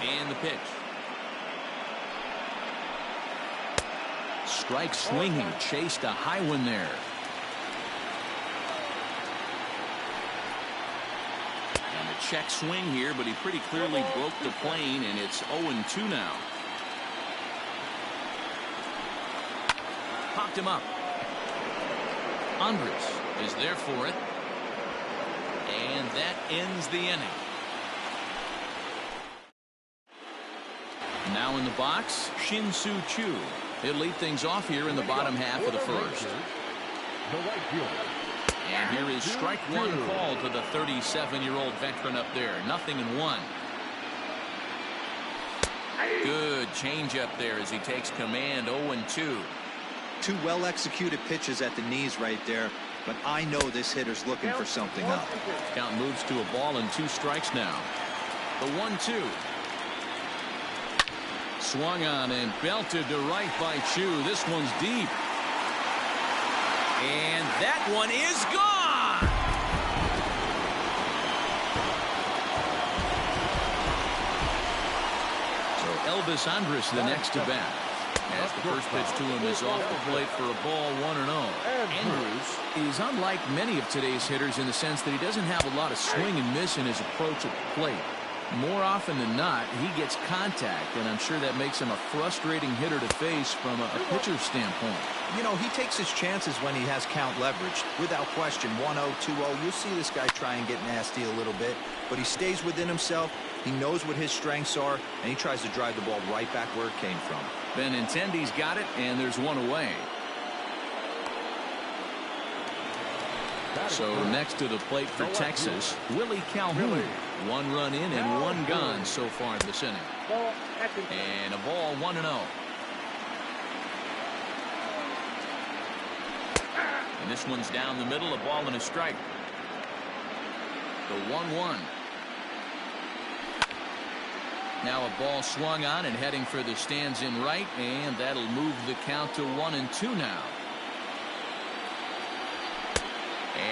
And the pitch. Strike swinging, chased a high one there. And a check swing here, but he pretty clearly broke the plane, and it's 0-2 now. Popped him up. Andres is there for it. And that ends the inning. Now in the box, Shin-Soo Choo. He'll lead things off here in the bottom half of the first. And here is strike one called to the 37-year-old veteran up there. 0-1. Good changeup there as he takes command. 0-2. Two well-executed pitches at the knees right there, but I know this hitter's looking for something up. Count moves to a ball and 2 strikes now. The 1-2. Swung on and belted to right by Choo. This one's deep. And that one is gone. So Elvis Andres the next to bat. As the first pitch to him is off the plate for a ball, 1-0. Andrews is unlike many of today's hitters in the sense that he doesn't have a lot of swing and miss in his approach at the plate. More often than not, he gets contact, and I'm sure that makes him a frustrating hitter to face from a pitcher's standpoint. You know, he takes his chances when he has count leverage. Without question, 1-0, 2-0, you'll see this guy try and get nasty a little bit, but he stays within himself. He knows what his strengths are, and he tries to drive the ball right back where it came from. Benintendi's got it, and there's one away. So next to the plate for Texas, Willie Calhoun. 1 run in and 1 gone so far this inning. And a ball, 1-0. And this one's down the middle, a ball and a strike. The 1-1. Now a ball swung on and heading for the stands in right, and that'll move the count to 1-2 now.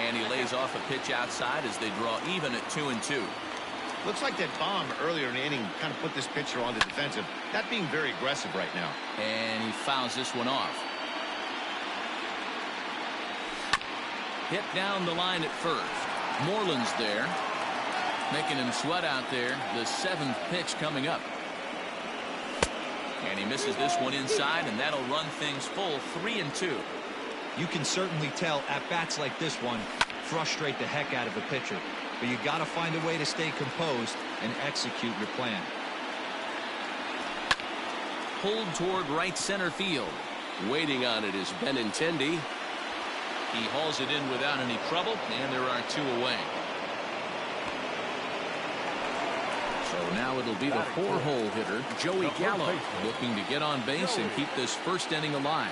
And he lays off a pitch outside as they draw even at 2-2. Looks like that bomb earlier in the inning kind of put this pitcher on the defensive. Not being very aggressive right now. And he fouls this one off. Hit down the line at first. Moreland's there, making him sweat out there. The 7th pitch coming up. And he misses this one inside, and that'll run things full, 3-2. You can certainly tell at-bats like this one frustrate the heck out of a pitcher. But you got to find a way to stay composed and execute your plan. Pulled toward right center field. Waiting on it is Benintendi. He hauls it in without any trouble, and there are 2 away. So now it'll be the 4-hole hitter, Joey Gallo, looking to get on base and keep this first inning alive.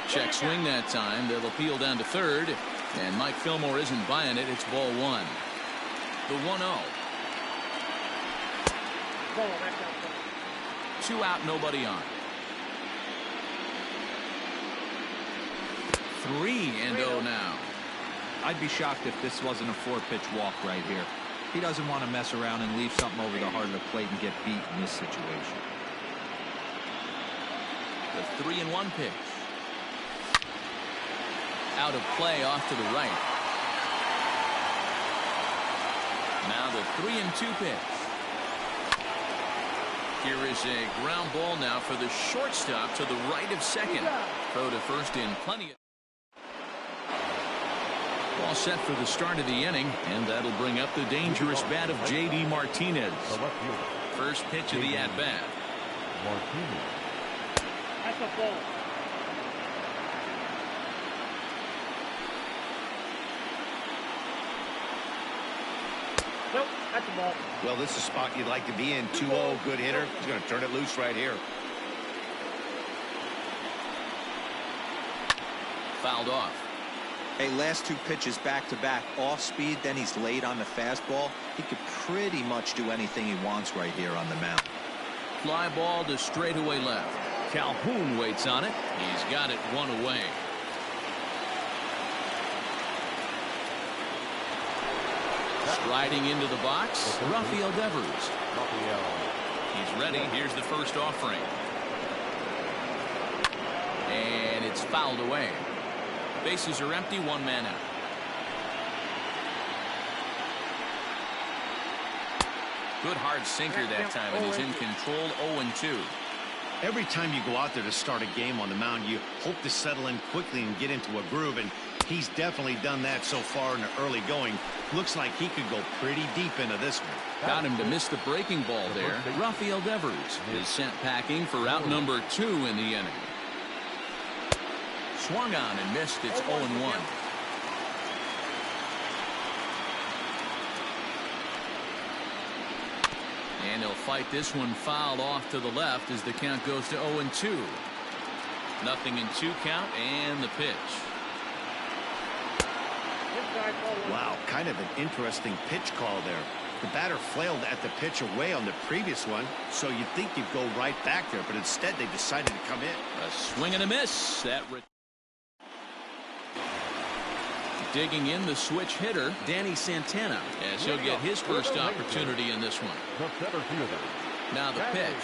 Check swing that time. They'll appeal down to third. And Mike Fillmore isn't buying it. It's ball 1. The 1-0. 2 out, nobody on. 3-0 now. I'd be shocked if this wasn't a 4-pitch walk right here. He doesn't want to mess around and leave something over the heart of the plate and get beat in this situation. The 3-1 pitch. Out of play off to the right. Now the 3-2 pitch. Here is a ground ball now for the shortstop to the right of second. Throw to first in plenty of. All set for the start of the inning, and that'll bring up the dangerous bat of J.D. Martinez. First pitch of the at-bat. That's a ball. Nope, that's a ball. Well, this is a spot you'd like to be in. 2-0, good hitter. He's going to turn it loose right here. Fouled off. Hey, last 2 pitches back-to-back off speed, then he's late on the fastball. He could pretty much do anything he wants right here on the mound. Fly ball to straightaway left. Calhoun waits on it. He's got it 1 away. Striding into the box, Rafael Devers. He's ready. Here's the first offering. And it's fouled away. Bases are empty, one man out. Good hard sinker that time, and he's in control. 0-2. Every time you go out there to start a game on the mound, you hope to settle in quickly and get into a groove, and he's definitely done that so far in the early going. Looks like he could go pretty deep into this one. Got him to miss the breaking ball there. Rafael Devers is sent packing for out number 2 in the inning. Swung on and missed. It's 0-1. And he'll fight this one fouled off to the left as the count goes to 0-2. Nothing in 2 count, and the pitch. Wow, kind of an interesting pitch call there. The batter flailed at the pitch away on the previous one, so you'd think you'd go right back there, but instead they decided to come in. A swing and a miss. Digging in the switch hitter, Danny Santana, as he'll get his first opportunity in this one. Now the pitch.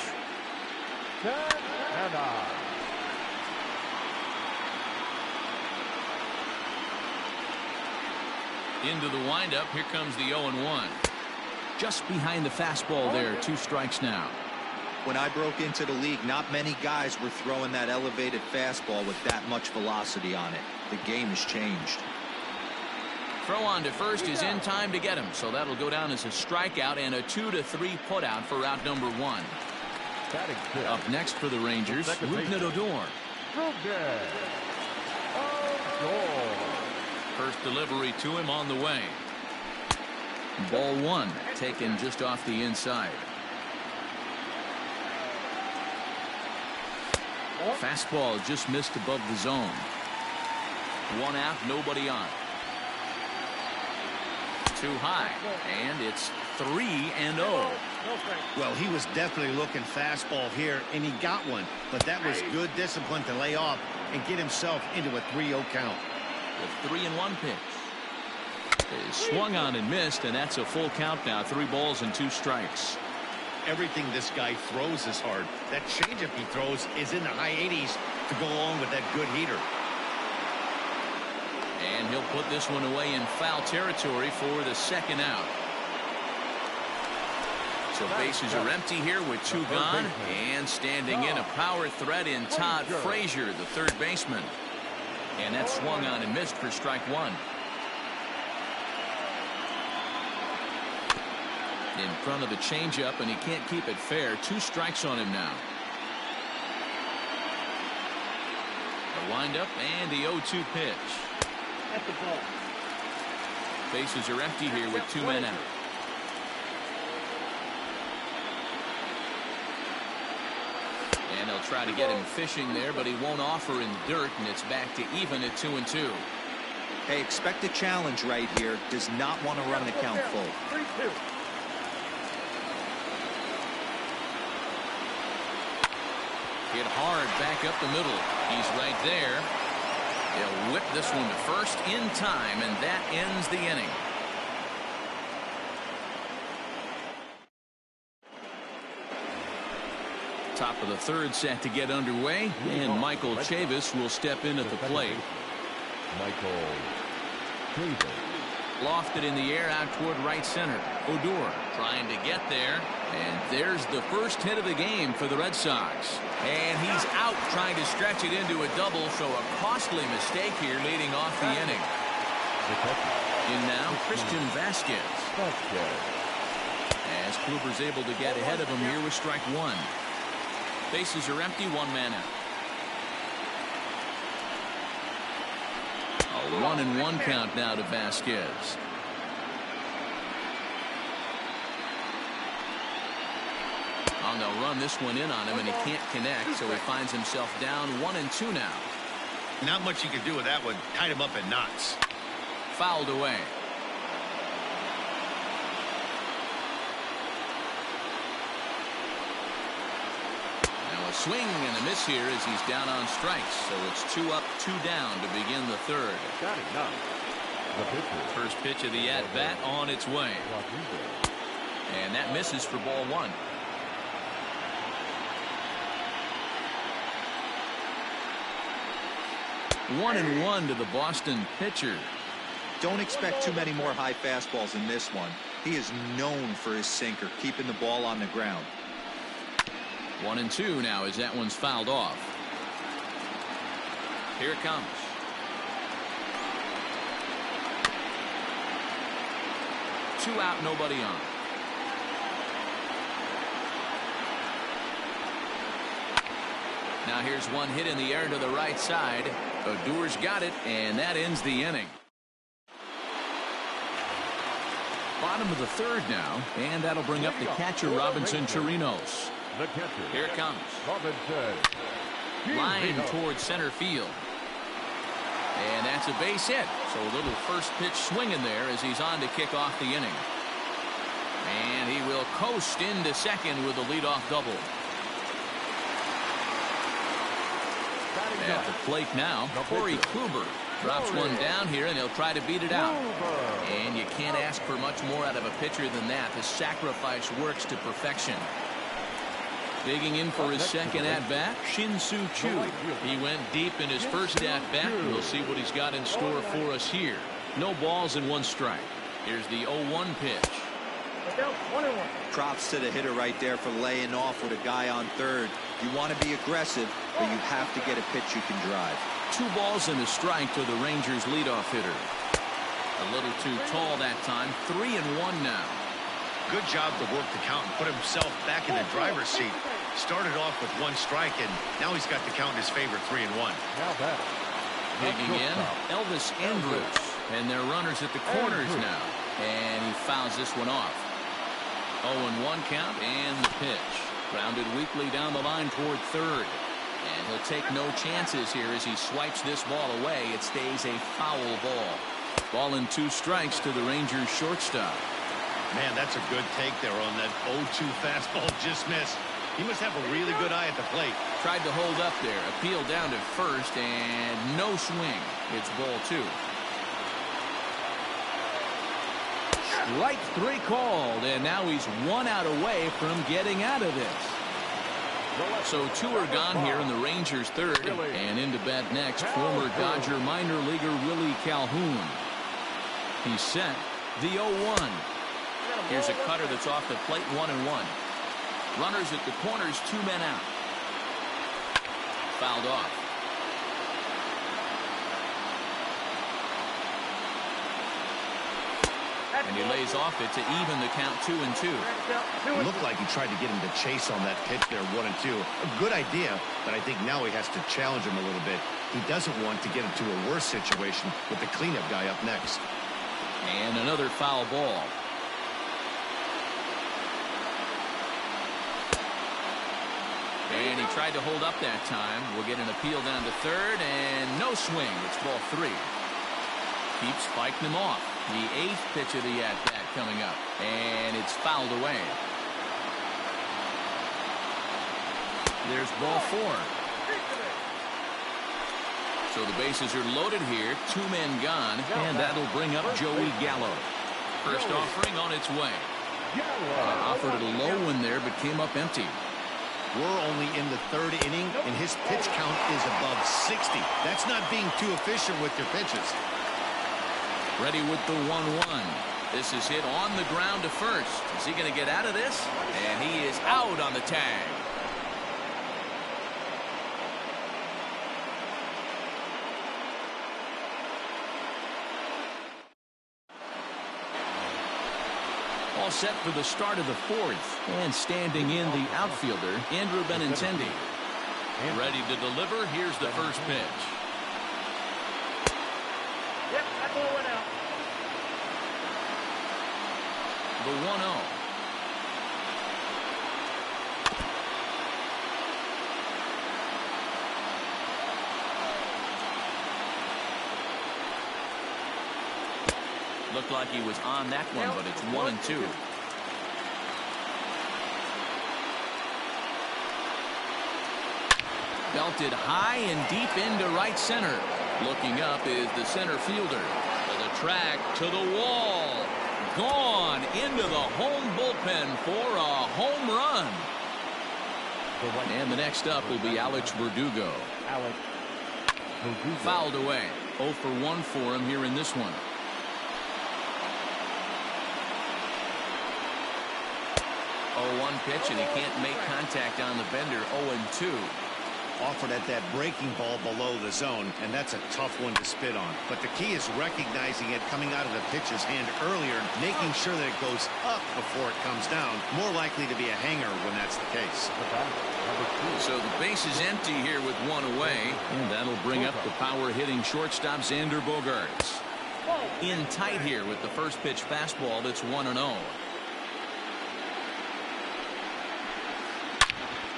Into the windup. Here comes the 0-1. Just behind the fastball there. 2 strikes now. When I broke into the league, not many guys were throwing that elevated fastball with that much velocity on it. The game has changed. Throw on to first is in time to get him, so that'll go down as a strikeout and a 2-3 putout for out number 1. Up next for the Rangers, Rougned Odor. First delivery to him on the way. Ball 1, taken just off the inside. Fastball just missed above the zone. 1 out, nobody on. Too high, and it's 3-0. Well, he was definitely looking fastball here, and he got one, but that was good discipline to lay off and get himself into a 3-0 count. The 3-1 pitch is swung on and missed, and that's a full count now. 3 balls and 2 strikes. Everything this guy throws is hard. That changeup he throws is in the high 80s to go along with that good heater. And he'll put this one away in foul territory for the second out. So bases are empty here with 2 gone, and standing in a power threat in Todd Frazier, the third baseman. And that swung on and missed for strike 1. In front of the changeup, and he can't keep it fair. 2 strikes on him now. The windup and the 0-2 pitch. At the ball. Bases are empty here with 2 men out. And they'll try to get him fishing there, but he won't offer in the dirt, and it's back to even at 2-2. Hey, expect a challenge right here. Does not want to run the count full. 3-2. Hit hard back up the middle. He's right there. He'll whip this one to first in time, and that ends the inning. Top of the third set to get underway, and Michael Chavis will step in at the plate. Michael Chavis. Lofted in the air out toward right center. Odor trying to get there, and there's the first hit of the game for the Red Sox. And he's out trying to stretch it into a double, so a costly mistake here leading off the inning. In now, Christian Vasquez. As Kluber's able to get ahead of him here with strike 1. Bases are empty, 1 man out. A 1-1 count now to Vasquez. And they'll run this one in on him, and he can't connect, so he finds himself down 1-2 now. Not much you can do with that one. Tied him up in knots. Fouled away. Now a swing and a miss here as he's down on strikes, so it's 2 up, 2 down to begin the third. Got it now. The pitcher. First pitch of the at-bat on its way. Verdugo. And that misses for ball one. 1-1 to the Boston pitcher. Don't expect too many more high fastballs in this one. He is known for his sinker, keeping the ball on the ground. 1-2 now as that one's fouled off. Here it comes. Two out, nobody on. Now here's one hit in the air to the right side. Odor's got it, and that ends the inning. Bottom of the third now, and that'll bring up the catcher, Robinson Chirinos. The catcher. Here it comes. Robinson. Line towards center field. And that's a base hit. So a little first pitch swinging there as he's on to kick off the inning. And he will coast into second with a leadoff double. At the plate now, Corey Kluber drops one down here, and he'll try to beat it out. And you can't ask for much more out of a pitcher than that. The sacrifice works to perfection. Digging in for his second at-bat, Shin-Soo Choo. He went deep in his first at-bat. We'll see what he's got in store for us here. No balls and one strike. Here's the 0-1 pitch. Props to the hitter right there for laying off with a guy on third. You want to be aggressive, but you have to get a pitch you can drive. 2 balls and a strike to the Rangers leadoff hitter. A little too tall that time. 3-1 now. Good job to work the count and put himself back in the driver's seat. Started off with 1 strike, and now he's got the count in his favor, 3-1. Now that. Digging in, Elvis Andrus. And they're runners at the corners now. And he fouls this one off. 0-1 count and the pitch. Grounded weakly down the line toward third. And he'll take no chances here as he swipes this ball away. It stays a foul ball. Ball and 2 strikes to the Rangers shortstop. Man, that's a good take there on that 0-2 fastball just missed. He must have a really good eye at the plate. Tried to hold up there. Appeal down to first and no swing. It's ball 2. Strike 3 called, and now he's 1 out away from getting out of this. So 2 are gone here in the Rangers' third, and into bat next, former Dodger minor leaguer Willie Calhoun. He's set. The 0-1. Here's a cutter that's off the plate, 1-1. Runners at the corners, 2 men out. Fouled off. And he lays off it to even the count 2-2. It looked like he tried to get him to chase on that pitch there, 1-2. A good idea, but I think now he has to challenge him a little bit. He doesn't want to get into a worse situation with the cleanup guy up next. And another foul ball. And he tried to hold up that time. We'll get an appeal down to third, and no swing. It's ball 3. Keeps fighting him off. The 8th pitch of the at-bat coming up, and it's fouled away. There's ball 4. So the bases are loaded here. 2 men gone, and that'll bring up Joey Gallo. First offering on its way. Offered a low one there, but came up empty. We're only in the 3rd inning, and his pitch count is above 60. That's not being too efficient with your pitches. Ready with the 1-1. This is hit on the ground to first. Is he going to get out of this? And he is out on the tag. All set for the start of the 4th. And standing in the outfielder, Andrew Benintendi. Ready to deliver. Here's the first pitch. Yep, that ball went out. The 1-0. Looked like he was on that one, but it's 1-2. Belted high and deep into right center. Looking up is the center fielder. The track to the wall. Gone into the home bullpen for a home run. And the next up will be Alex Verdugo. Fouled away. 0 for 1 for him here in this one. 0-1 pitch, and he can't make contact on the bender. 0-2. Offered at that breaking ball below the zone, and that's a tough one to spit on. But the key is recognizing it coming out of the pitcher's hand earlier, making sure that it goes up before it comes down. More likely to be a hanger when that's the case. So the base is empty here with one away, and that'll bring up the power-hitting shortstop Xander Bogaerts. In tight here with the first pitch fastball that's 1-0.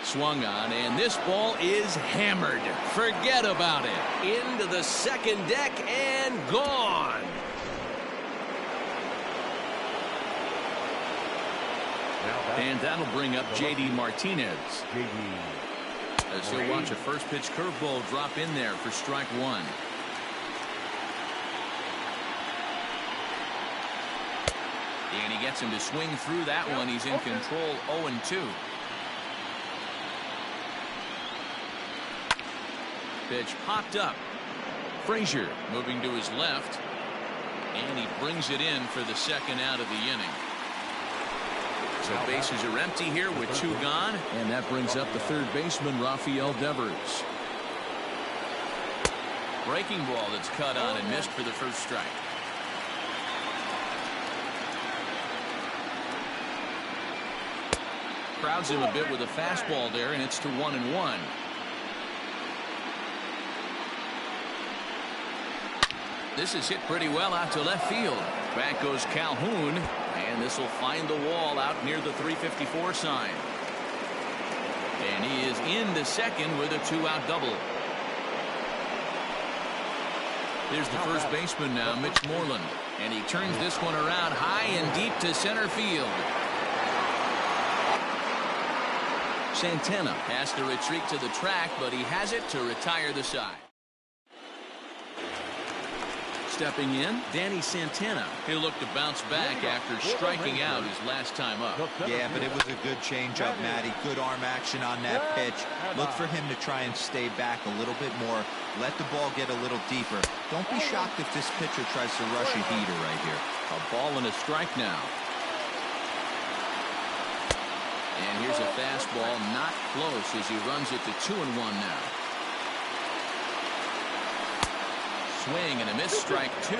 Swung on, and this ball is hammered. Forget about it. Into the second deck and gone. And that'll bring up J.D. Martinez. As he'll watch a first pitch curveball drop in there for strike one. And he gets him to swing through that one. He's in control. 0-2. Pitch popped up. Frazier moving to his left, and he brings it in for the second out of the inning. So bases are empty here with 2 gone, and that brings up the third baseman Rafael Devers. Breaking ball that's cut on and missed for the first strike. Crowds him a bit with a fastball there, and it's to 1-1. This is hit pretty well out to left field. Back goes Calhoun, and this will find the wall out near the 354 sign. And he is into second with a 2-out double. Here's the first baseman now, Mitch Moreland, and he turns this one around high and deep to center field. Santana has to retreat to the track, but he has it to retire the side. Stepping in, Danny Santana. He'll look to bounce back after striking out his last time up. Yeah, but it was a good changeup, Matty. Good arm action on that pitch. Look for him to try and stay back a little bit more. Let the ball get a little deeper. Don't be shocked if this pitcher tries to rush a heater right here. A ball and a strike now. And here's a fastball, not close as he runs it to 2-1 now. Swing and a miss, strike 2.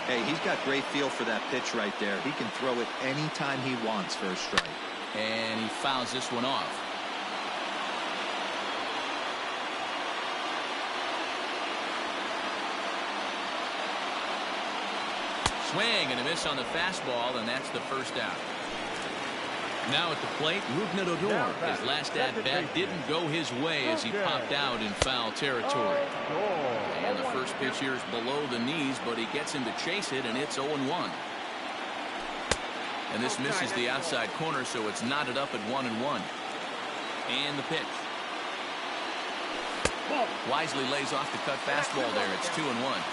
Hey, he's got great feel for that pitch right there. He can throw it anytime he wants for a strike. And he fouls this one off. Swing and a miss on the fastball, and that's the first out. Now at the plate, Rougned Odor. His last at-bat didn't go his way as he popped out in foul territory. And the first pitch here is below the knees, but he gets him to chase it, and it's 0-1. And this misses the outside corner, so it's knotted up at 1-1. And the pitch. Wisely lays off the cut fastball there. It's 2-1.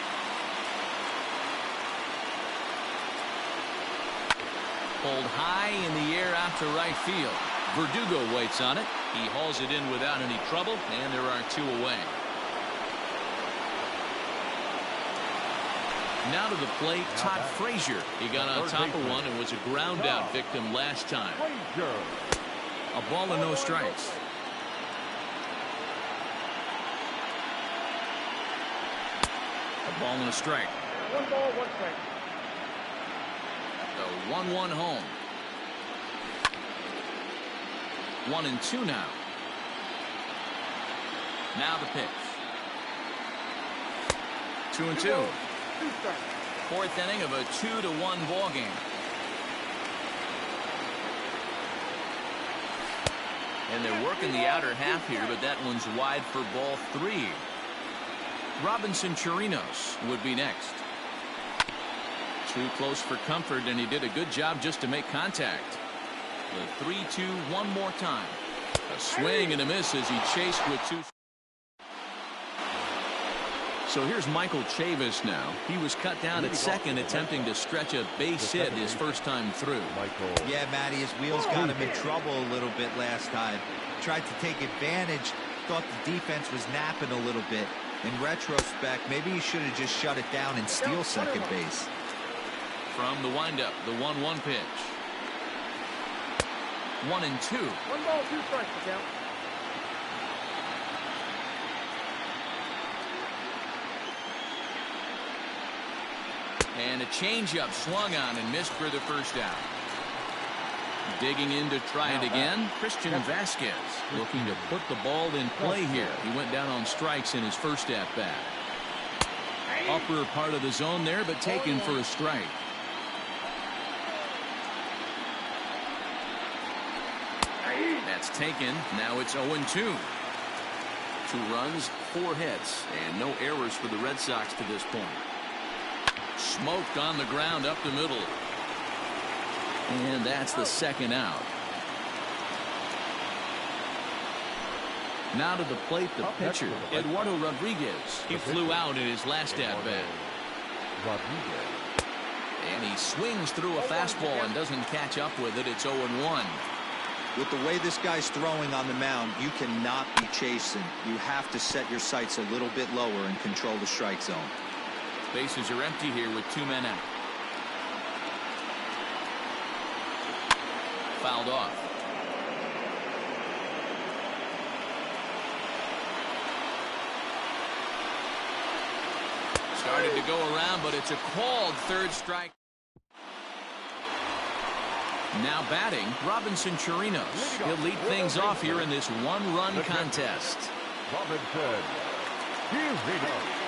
Pulled high in the air out to right field. Verdugo waits on it. He hauls it in without any trouble, and there are 2 away. Now to the plate, Todd Frazier. He got on top of one and was a ground out victim last time. A ball and no strikes. A ball and a strike. 1 ball, 1 strike. The 1-1 home. 1-2 now. Now the pitch. 2-2. 4th inning of a 2-1 ball game. And they're working the outer half here, but that one's wide for ball 3. Robinson Chirinos would be next. Too close for comfort, and he did a good job just to make contact. The 3-2 one more time. A swing and a miss as he chased with 2. So here's Michael Chavis now. He was cut down at second, attempting to stretch a base hit his first time through. Yeah, Matty, his wheels got him in trouble a little bit last time. Tried to take advantage, thought the defense was napping a little bit. In retrospect, maybe he should have just shut it down and steal second base. From the windup, the 1-1 pitch. 1-2. 1 ball, 2 strikes, the count. And a changeup swung on and missed for the first out. Digging in to try it again, Christian Vasquez looking to put the ball in play here. He went down on strikes in his first at-bat. Upper part of the zone there, but taken for a strike. That's taken. Now it's 0-2. 2 runs, 4 hits, and no errors for the Red Sox to this point. Smoked on the ground up the middle. And that's the second out. Now to the plate, the pitcher, Eduardo Rodriguez. He flew out in his last at-bat. And he swings through a fastball and doesn't catch up with it. It's 0-1. With the way this guy's throwing on the mound, you cannot be chasing. You have to set your sights a little bit lower and control the strike zone. Bases are empty here with 2 men out. Fouled off. Started to go around, but it's a called third strike. Now batting, Robinson Chirinos. He'll lead things off here in this 1-run contest. Robinson Chirinos.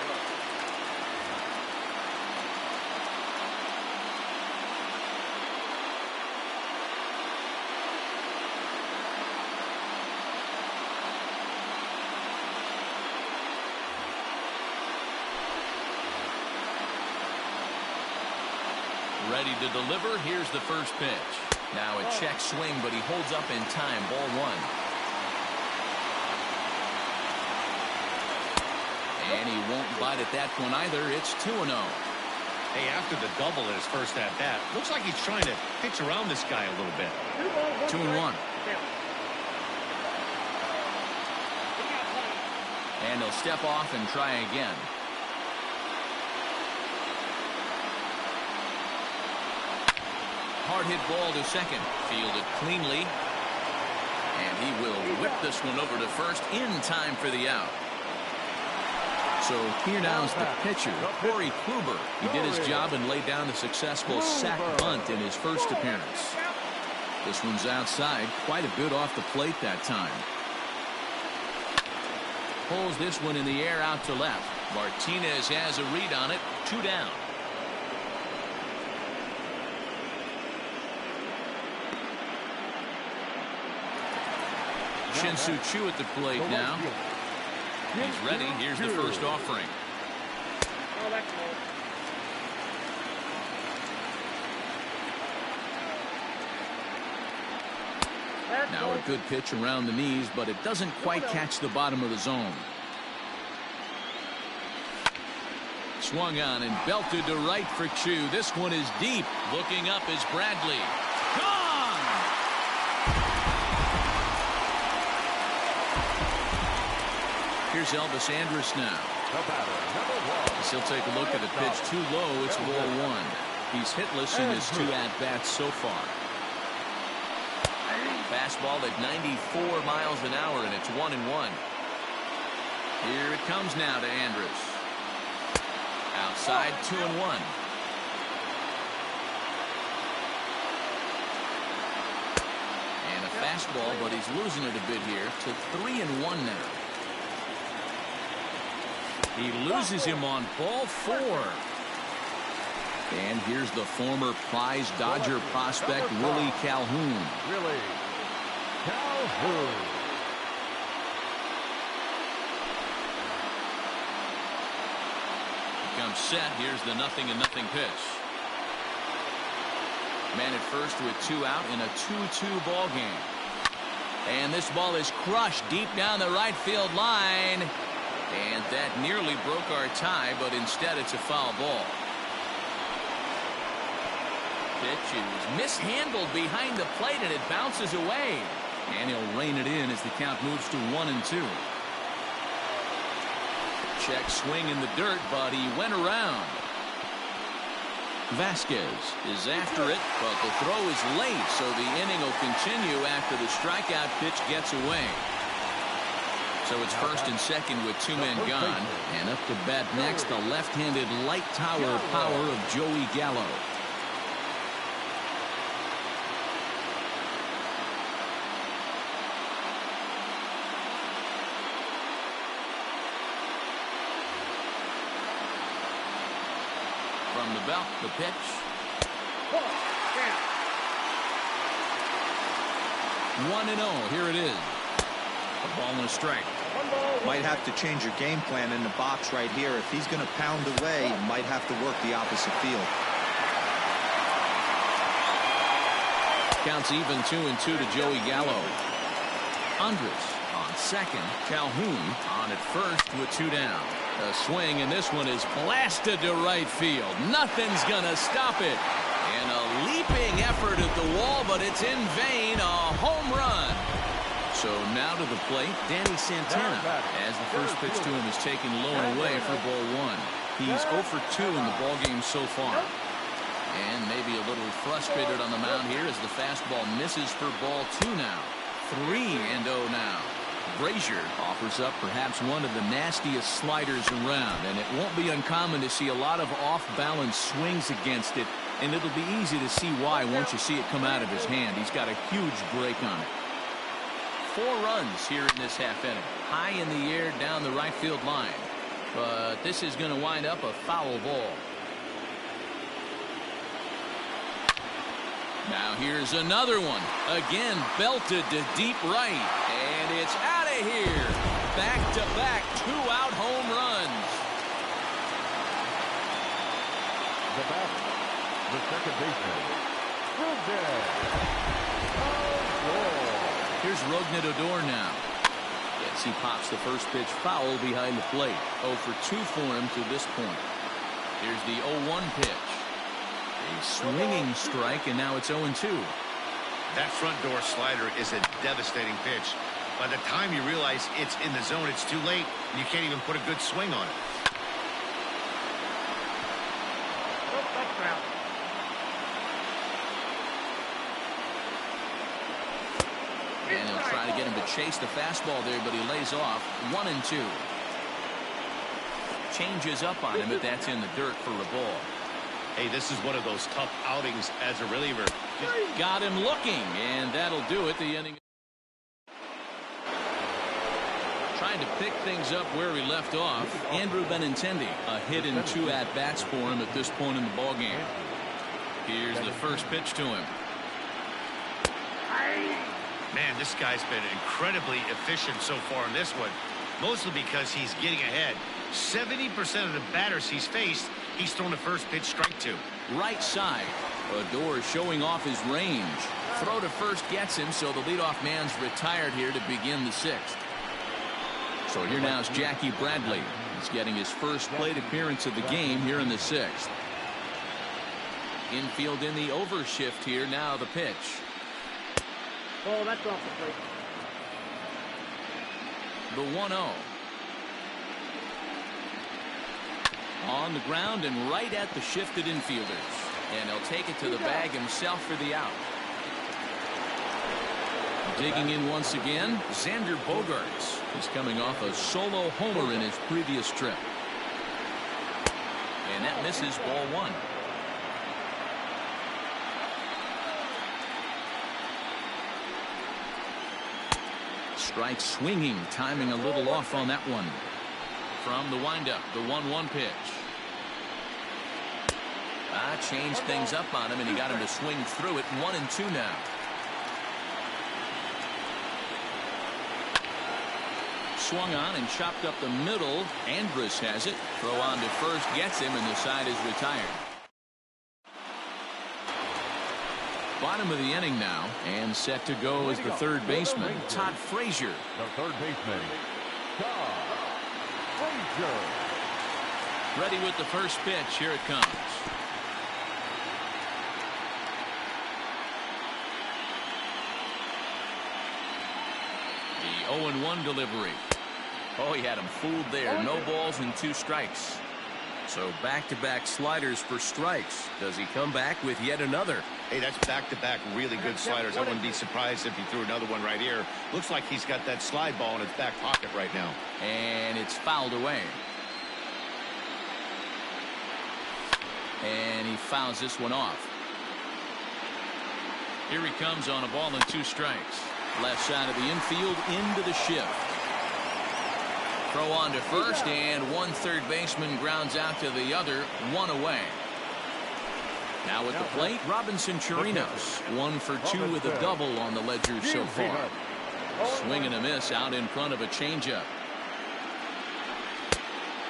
Ready to deliver. Here's the first pitch. Now a check swing, but he holds up in time. Ball 1. And he won't bite at that one either. It's 2-0. Hey, after the double at his first at-bat, looks like he's trying to pitch around this guy a little bit. 2-1. And he'll step off and try again. Hard hit ball to second. Fielded cleanly. And he will whip this one over to first in time for the out. So here now is the pitcher, Corey Kluber. He did his job and laid down a successful sac bunt in his first appearance. This one's outside. Quite a bit off the plate that time. Pulls this one in the air out to left. Martinez has a read on it. 2 down. Shin-Soo Choo at the plate now. He's ready. Here's the first offering. Now a good pitch around the knees, but it doesn't quite catch the bottom of the zone. Swung on and belted to right for Choo. This one is deep. Looking up is Bradley. Gone! Here's Elvis Andrus now. As he'll take a look at a pitch too low. It's ball 1. He's hitless in his 2 at-bats so far. Fastball at 94 miles an hour, and it's 1-1. Here it comes now to Andrus. Outside, 2-1. And a fastball, but he's losing it a bit here to 3-1 now. He loses him on ball 4. And here's the former prize Dodger prospect, Willie Calhoun. Willie Calhoun. Comes set. Here's the 0-0 pitch. Man at first with 2 out in a 2-2 ball game. And this ball is crushed deep down the right field line. And that nearly broke our tie, but instead it's a foul ball. Pitch is mishandled behind the plate, and it bounces away. And he'll rein it in as the count moves to 1-2. Check swing in the dirt, but he went around. Vasquez is after it, but the throw is late, so the inning will continue after the strikeout pitch gets away. So it's first and second with two men gone. And up to bat next, the left-handed light tower power of Joey Gallo. From the belt, the pitch. 1-0. Here it is. A ball and a strike. Might have to change your game plan in the box right here. If he's going to pound away, you might have to work the opposite field. Counts even 2-2 to Joey Gallo. Andres on second. Calhoun on at first with two down. A swing, and this one is blasted to right field. Nothing's going to stop it. And a leaping effort at the wall, but it's in vain. A home run. So now to the plate, Danny Santana, as the first pitch to him is taken low and away for ball one. He's 0 for 2 in the ballgame so far. And maybe a little frustrated on the mound here as the fastball misses for ball 2 now. 3-0 now. Frazier offers up perhaps one of the nastiest sliders around, and it won't be uncommon to see a lot of off-balance swings against it, and it'll be easy to see why once you see it come out of his hand. He's got a huge break on it. 4 runs here in this half inning. High in the air down the right field line. But this is going to wind up a foul ball. Now here's another one. Again belted to deep right. And it's out of here. Back-to-back 2-out home runs. The batter, the second baseman, Here's Rognadodor now. Yes, he pops the first pitch foul behind the plate. 0 for 2 for him to this point. Here's the 0-1 pitch. A swinging strike, and now it's 0-2. That front door slider is a devastating pitch. By the time you realize it's in the zone, it's too late, and you can't even put a good swing on it. And he'll try to get him to chase the fastball there, but he lays off. 1-2. Changes up on him, but that's in the dirt for a ball. Hey, this is one of those tough outings as a reliever. Got him looking, and that'll do it. The inning. Trying to pick things up where he left off. Andrew Benintendi, a hit in 2 at-bats for him at this point in the ballgame. Here's the first pitch to him. Man, this guy's been incredibly efficient so far in this one, mostly because he's getting ahead. 70% of the batters he's faced, he's thrown the first pitch strike to. Right side. Odor showing off his range. Throw to first gets him, so the leadoff man's retired here to begin the 6th. So here now is Jackie Bradley. He's getting his first plate appearance of the game here in the 6th. Infield in the overshift here. Now the pitch. Oh, that's off the plate. The 1-0. On the ground and right at the shifted infielders. And he'll take it to the bag himself for the out. Digging in once again, Xander Bogaerts. He's coming off a solo homer in his previous trip. And that misses ball 1. Strike swinging, timing a little off on that one. From the windup, the 1-1 pitch. Changed things up on him, and he got him to swing through it. 1-2 now. Swung on and chopped up the middle. Andrus has it. Throw on to first gets him, and the side is retired. Bottom of the inning now, and set to go is the third baseman, Todd Frazier. The third baseman, Todd Frazier. Ready with the first pitch. Here it comes. The 0-1 delivery. Oh, he had him fooled there. No balls and 2 strikes. So back-to-back sliders for strikes. Does he come back with yet another? Hey, that's back-to-back really good sliders. I wouldn't be surprised if he threw another one right here. Looks like he's got that slide ball in his back pocket right now. And it's fouled away. And he fouls this one off. Here he comes on a ball and 2 strikes. Left side of the infield into the shift. Throw on to first, and one third baseman grounds out to the other, 1 away. Now at the plate, Robinson Chirinos, 1 for 2 with a double on the ledger so far. Swing and a miss out in front of a changeup.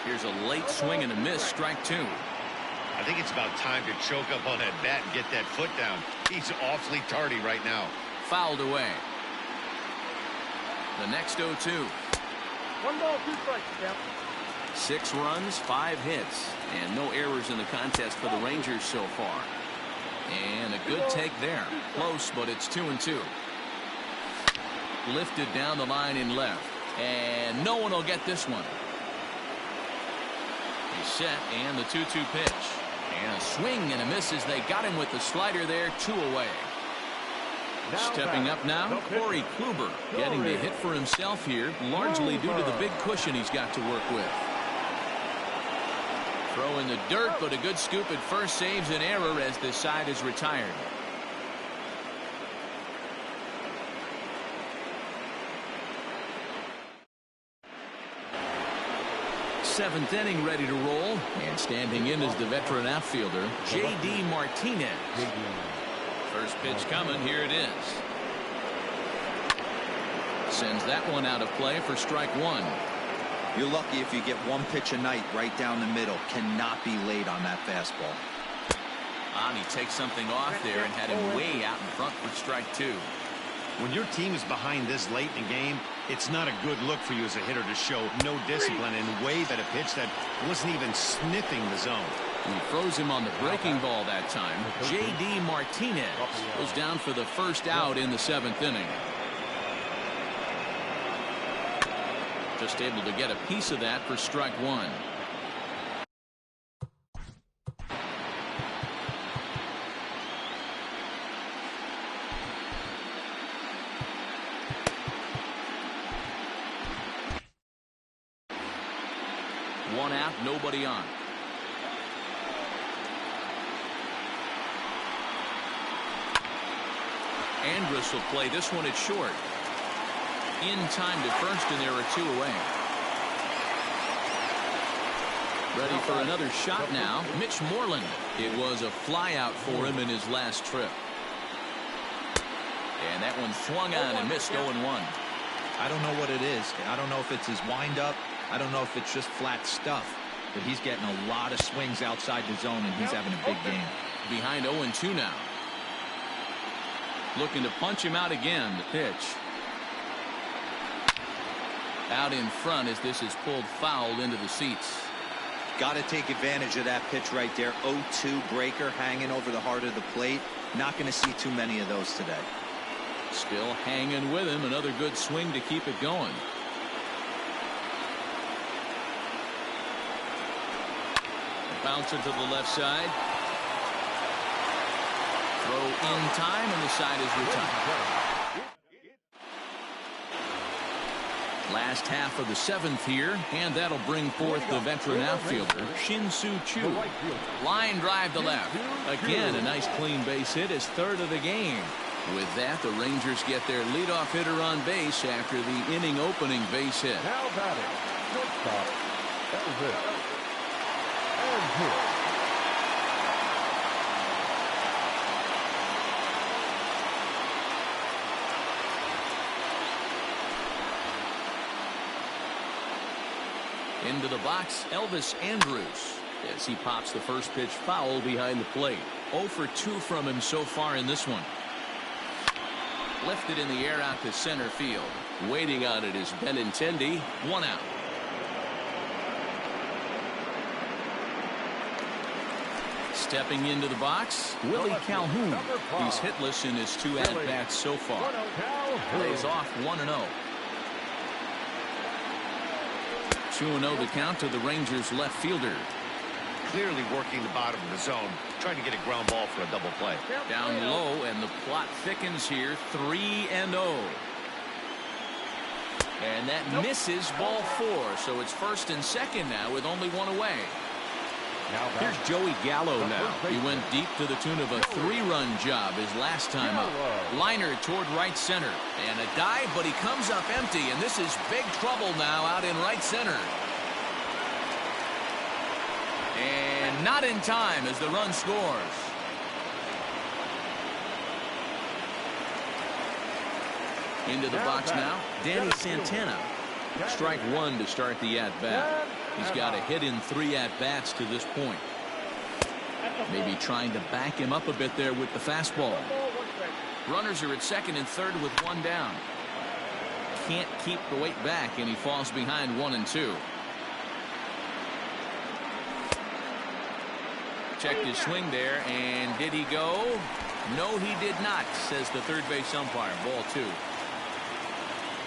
Here's a late swing and a miss, strike 2. I think it's about time to choke up on that bat and get that foot down. He's awfully tardy right now. Fouled away. The next 0-2. 1 ball, 2 strikes, Cap. 6 runs, 5 hits, and no errors in the contest for the Rangers so far. And a good take there. Close, but it's 2-2. Lifted down the line in left. And no one will get this one. He's set, and the 2-2 pitch. And a swing and a miss as they got him with the slider there, 2 away. Stepping up now, Corey Kluber, getting the hit for himself here, largely due to the big cushion he's got to work with. Throw in the dirt, but a good scoop at first saves an error as this side is retired. Seventh inning ready to roll, and standing in is the veteran outfielder, J.D. Martinez. First pitch coming, here it is. Sends that one out of play for strike 1. You're lucky if you get 1 pitch a night right down the middle. Cannot be late on that fastball. And he takes something off there and had him way out in front for strike 2. When your team is behind this late in the game, it's not a good look for you as a hitter to show no discipline and wave at a pitch that wasn't even sniffing the zone. He throws him on the breaking ball that time. J.D. Martinez goes down for the first out in the 7th inning. Just able to get a piece of that for strike 1. One out, nobody on. Andrus will play this one at short. In time to first, and there are 2 away. Ready for another shot now, Mitch Moreland. It was a fly out for him in his last trip. And that one swung on and missed 0-1. I don't know what it is. I don't know if it's his windup. I don't know if it's just flat stuff. But he's getting a lot of swings outside the zone, and he's having a big game. Behind 0-2 now. Looking to punch him out again. The pitch. Out in front as this is pulled foul into the seats. Got to take advantage of that pitch right there. 0-2 breaker hanging over the heart of the plate. Not going to see too many of those today. Still hanging with him. Another good swing to keep it going. Bounce it to the left side. Throw in time, and the side is retired. Last half of the 7th here, and that'll bring forth the veteran outfielder, Shin-Soo Choo. Line drive to left. Again, a nice clean base hit, his 3rd of the game. With that, the Rangers get their leadoff hitter on base after the inning opening base hit. Now batting, shortstop. That was it. And here. Into the box, Elvis Andrus, as he pops the first pitch foul behind the plate. 0 for 2 from him so far in this one. Lifted in the air out to center field. Waiting on it is Benintendi. 1 out. Stepping into the box, Willie Calhoun. He's hitless in his 2 at-bats so far. Lays off 1-0. 2-0 the count to the Rangers left fielder. Clearly working the bottom of the zone, trying to get a ground ball for a double play. Down low, and the plot thickens here. 3-0. And that misses ball 4. So it's first and second now with only 1 away. Here's Joey Gallo now. He went deep to the tune of a 3-run job his last time up. Liner toward right center. And a dive, but he comes up empty. And this is big trouble now out in right center. And not in time as the run scores. Into the box now, Danny Santana. Strike 1 to start the at-bat. He's got a hit in 3 at-bats to this point. Maybe trying to back him up a bit there with the fastball. Runners are at second and third with 1 down. Can't keep the weight back, and he falls behind 1 and 2. Checked his swing there, and did he go? No, he did not, says the third base umpire. Ball 2.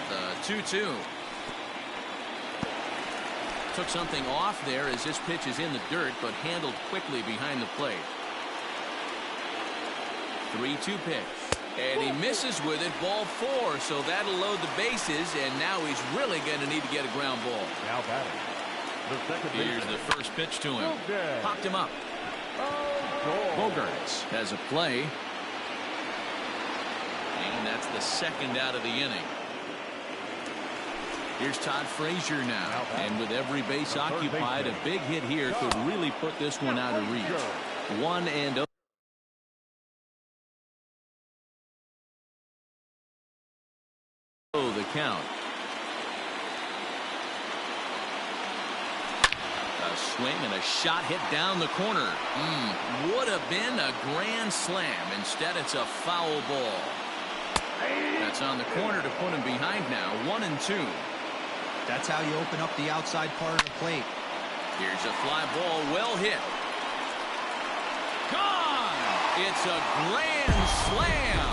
The 2-2. Took something off there as this pitch is in the dirt, but handled quickly behind the plate. 3-2 pitch. And he misses with it. Ball 4, so that'll load the bases, and now he's really going to need to get a ground ball. Now batting. The second Here's the first pitch to him. Popped him up. Bogarts has a play. And that's the second out of the inning. Here's Todd Frazier now. And with every base occupied, a big hit here could really put this one out of reach. 1-0. The count. A swing and a shot hit down the corner. Would have been a grand slam. Instead, it's a foul ball. That's on the corner to put him behind now. 1 and 2. That's how you open up the outside part of the plate. Here's a fly ball, well hit. Gone! It's a grand slam.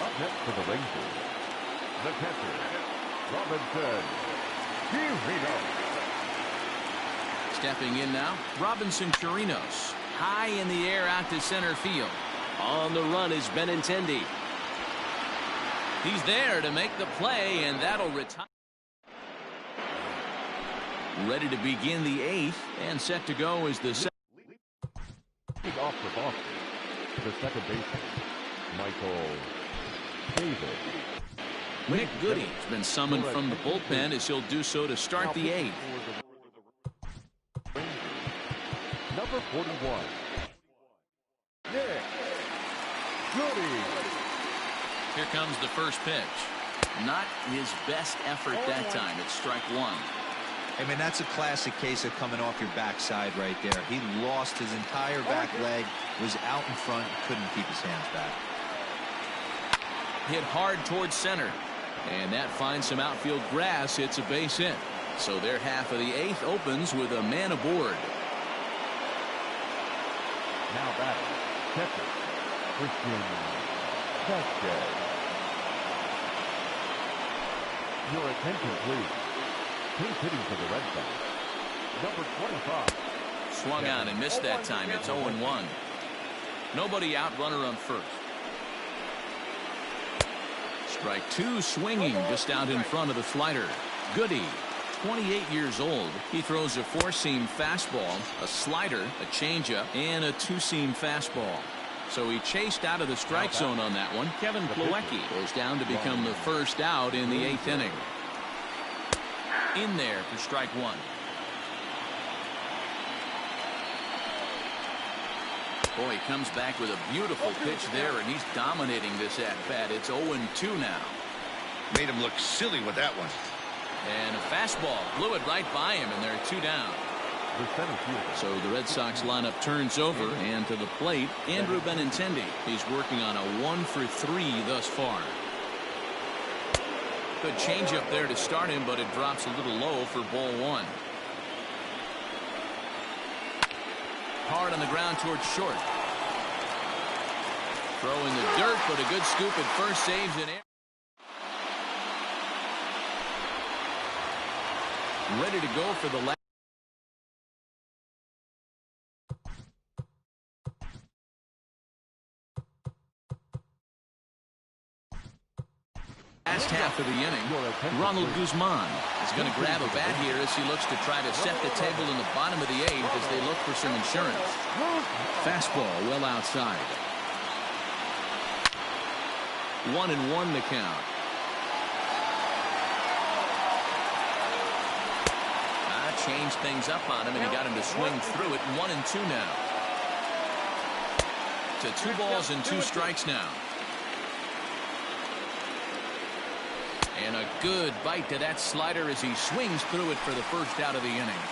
Up next for the Rangers, the catcher, Robinson Chirinos. Stepping in now, Robinson Chirinos. High in the air out to center field. On the run is Benintendi. He's there to make the play, and that'll retire. Ready to begin the 8th, and set to go is the second. Leading off for Boston, the second baseman, Michael Chavis. Nick Goody has been summoned from the bullpen as he'll do so to start the 8th. Number 41. Nick Goody. Here comes the first pitch. Not his best effort that time. It's strike 1. I mean, that's a classic case of coming off your backside right there. He lost his entire back leg, was out in front, couldn't keep his hands back. Hit hard towards center. And that finds some outfield grass. It's a base hit. So their half of the 8th opens with a man aboard. Now batting, catcher, Christian Vasquez. Your attention, please. He's hitting for the Red Sox. Number 25. Swung on and missed that time. It's 0-1. Nobody out, runner on first. Strike 2 swinging just out in front of the slider. Goody, 28 years old. He throws a 4-seam fastball, a slider, a changeup, and a 2-seam fastball. So he chased out of the strike zone on that one. Kevin Plawecki goes down to become the first out in the 8th inning. In there for strike 1. Boy, he comes back with a beautiful pitch there, and he's dominating this at-bat. It's 0-2 now. Made him look silly with that one. And a fastball blew it right by him, and there are 2 down. So the Red Sox lineup turns over, and to the plate, Andrew Benintendi. He's working on a 1 for 3 thus far. Good changeup there to start him, but it drops a little low for ball one. Hard on the ground towards short. Throw in the dirt, but a good scoop at first, saves in air. Ready to go for the last. Last half of the inning, Ronald Guzman is going to grab a bat here as he looks to try to set the table in the bottom of the eighth as they look for some insurance. Fastball well outside. 1-1 the count. Changed things up on him, and he got him to swing through it. 1-2 now. To 2 balls and 2 strikes now. And a good bite to that slider as he swings through it for the first out of the inning.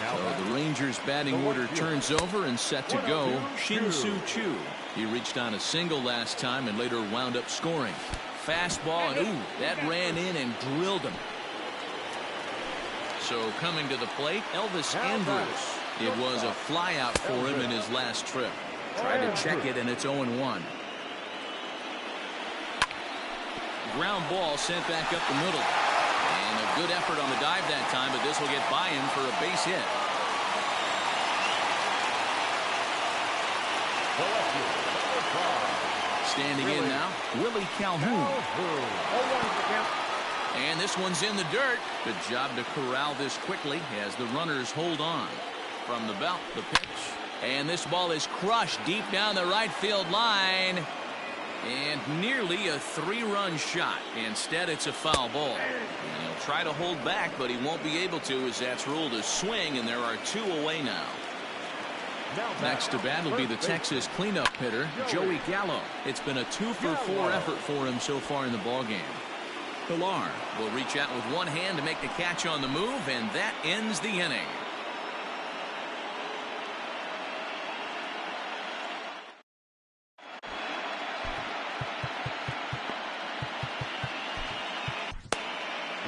So the Rangers batting order turns over and set to go. Shin-Soo Choo. He reached on a single last time and later wound up scoring. Fastball, and ooh, that ran in and drilled him. So coming to the plate, Elvis Andrus. It was a flyout for him in his last trip. Tried to check it, and it's 0-1. Ground ball sent back up the middle. And a good effort on the dive that time, but this will get by him for a base hit. Standing in now, Willie Calhoun. And this one's in the dirt. Good job to corral this quickly as the runners hold on. From the belt, the pitch. And this ball is crushed deep down the right field line. And nearly a 3-run shot. Instead, it's a foul ball. And he'll try to hold back, but he won't be able to as that's ruled a swing, and there are 2 away now. Next to bat will be the Texas cleanup hitter, Joey Gallo. It's been a 2-for-4 effort for him so far in the ballgame. Pilar will reach out with one hand to make the catch on the move, and that ends the inning.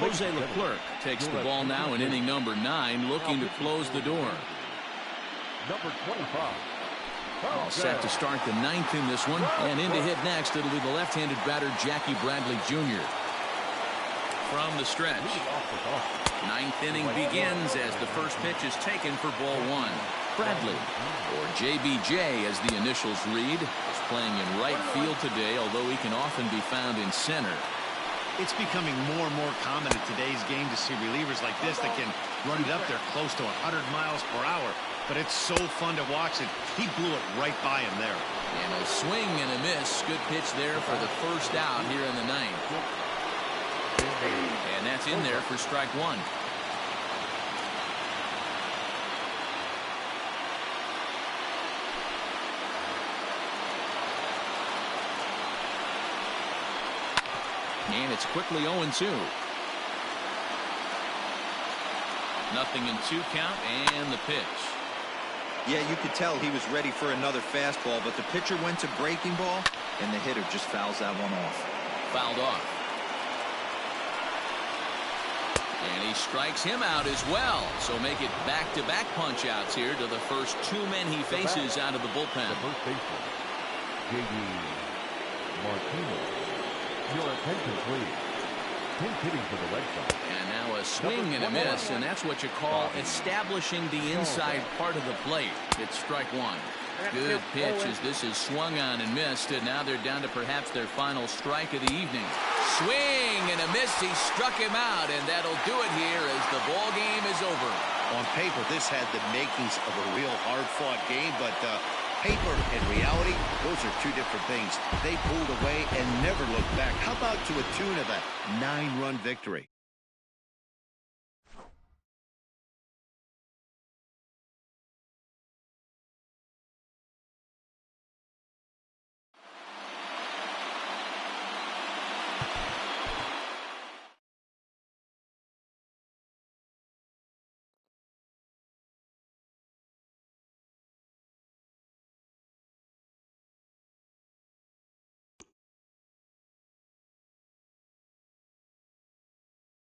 Jose Leclerc takes the ball now in inning number 9, looking to close the door. Number 25. All set to start the 9th in this one, and in to hit next, it'll be the left-handed batter Jackie Bradley Jr. From the stretch, 9th inning begins as the first pitch is taken for ball 1. Bradley, or JBJ as the initials read, is playing in right field today, although he can often be found in center. It's becoming more and more common in today's game to see relievers like this that can run it up there close to 100 miles per hour. But it's so fun to watch it. He blew it right by him there. And a swing and a miss. Good pitch there for the first out here in the 9th. And that's in there for strike 1. And it's quickly 0-2. Nothing in 2 count, and the pitch. Yeah, you could tell he was ready for another fastball, but the pitcher went to breaking ball, and the hitter just fouls that one off. Fouled off. And he strikes him out as well. So make it back-to-back punch-outs here to the first 2 men he faces out of the bullpen. The first baseman, J.D. Martinez. Your attention, please. Pinch hitting for the Red Sox. And now a swing and a miss, and that's what you call establishing the inside part of the plate. It's strike 1. Good pitch as this is swung on and missed, and now they're down to perhaps their final strike of the evening. Swing and a miss. He struck him out, and that'll do it here as the ball game is over. On paper, this had the makings of a real hard-fought game, but paper and reality, those are 2 different things. They pulled away and never looked back. How about to a tune of a 9-run victory?